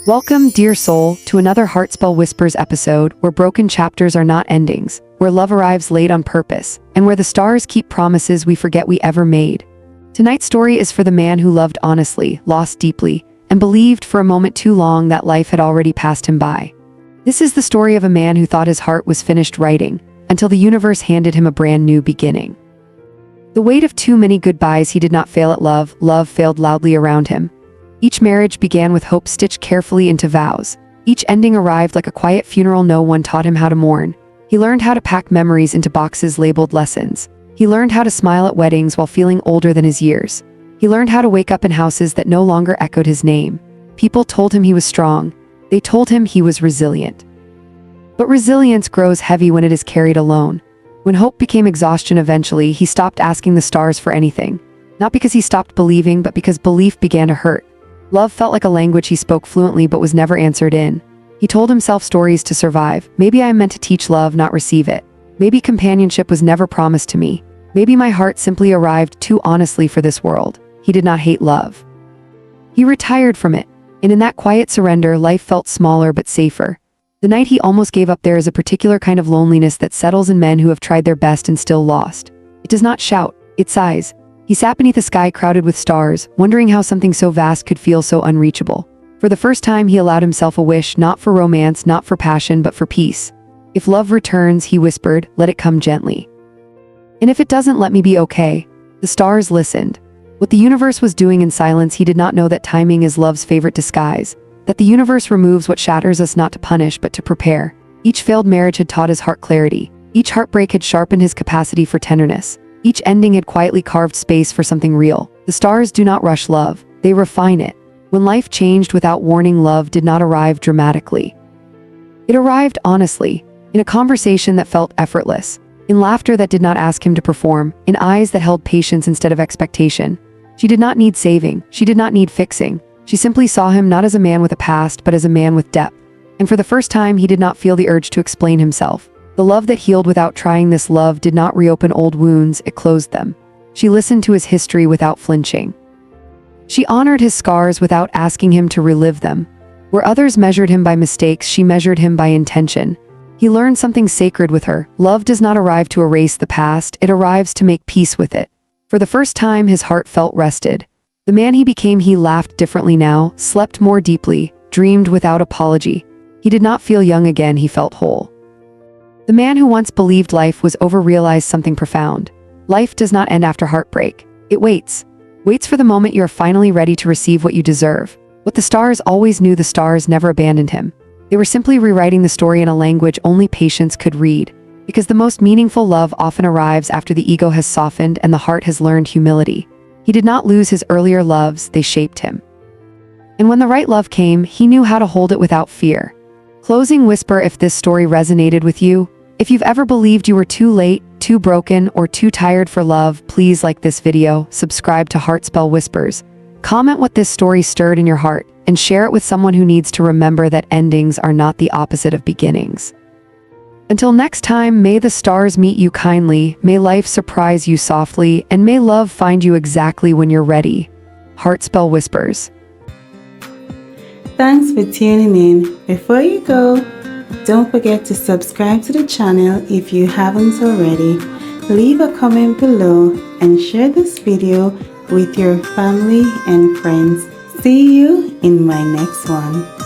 Welcome, dear soul, to another Heartspell Whispers episode where broken chapters are not endings, where love arrives late on purpose, and where the stars keep promises we forget we ever made. Tonight's story is for the man who loved honestly, lost deeply, and believed for a moment too long that life had already passed him by. This is the story of a man who thought his heart was finished writing, until the universe handed him a brand new beginning. The weight of too many goodbyes. He did not fail at love, love failed loudly around him. Each marriage began with hope stitched carefully into vows. Each ending arrived like a quiet funeral. No one taught him how to mourn. He learned how to pack memories into boxes labeled lessons. He learned how to smile at weddings while feeling older than his years. He learned how to wake up in houses that no longer echoed his name. People told him he was strong. They told him he was resilient. But resilience grows heavy when it is carried alone. When hope became exhaustion, eventually, he stopped asking the stars for anything. Not because he stopped believing, but because belief began to hurt. Love felt like a language he spoke fluently but was never answered in. He told himself stories to survive. Maybe I am meant to teach love, not receive it. Maybe companionship was never promised to me. Maybe my heart simply arrived too honestly for this world. He did not hate love. He retired from it, and in that quiet surrender, life felt smaller but safer. The night he almost gave up. There is a particular kind of loneliness that settles in men who have tried their best and still lost. It does not shout, it sighs. He sat beneath a sky crowded with stars, wondering how something so vast could feel so unreachable. For the first time, he allowed himself a wish, not for romance, not for passion, but for peace. If love returns, he whispered, let it come gently. And if it doesn't, let me be okay. The stars listened. What the universe was doing in silence, he did not know that timing is love's favorite disguise. That the universe removes what shatters us not to punish but to prepare. Each failed marriage had taught his heart clarity. Each heartbreak had sharpened his capacity for tenderness. Each ending had quietly carved space for something real. The stars do not rush love, they refine it. When life changed without warning, love did not arrive dramatically. It arrived honestly, in a conversation that felt effortless, in laughter that did not ask him to perform, in eyes that held patience instead of expectation. She did not need saving, she did not need fixing. She simply saw him not as a man with a past, but as a man with depth. And for the first time, he did not feel the urge to explain himself. The love that healed without trying. This love did not reopen old wounds, it closed them. She listened to his history without flinching. She honored his scars without asking him to relive them. Where others measured him by mistakes, she measured him by intention. He learned something sacred with her. Love does not arrive to erase the past, it arrives to make peace with it. For the first time, his heart felt rested. The man he became, he laughed differently now, slept more deeply, dreamed without apology. He did not feel young again, he felt whole. The man who once believed life was over realized something profound. Life does not end after heartbreak. It waits. Waits for the moment you are finally ready to receive what you deserve. What the stars always knew, the stars never abandoned him. They were simply rewriting the story in a language only patience could read. Because the most meaningful love often arrives after the ego has softened and the heart has learned humility. He did not lose his earlier loves, they shaped him. And when the right love came, he knew how to hold it without fear. Closing whisper: if this story resonated with you, if you've ever believed you were too late, too broken, or too tired for love, please like this video, subscribe to Heartspell Whispers, comment what this story stirred in your heart, and share it with someone who needs to remember that endings are not the opposite of beginnings. Until next time, may the stars meet you kindly, may life surprise you softly, and may love find you exactly when you're ready. Heartspell Whispers. Thanks for tuning in. Before you go, don't forget to subscribe to the channel if you haven't already. Leave a comment below and share this video with your family and friends. See you in my next one.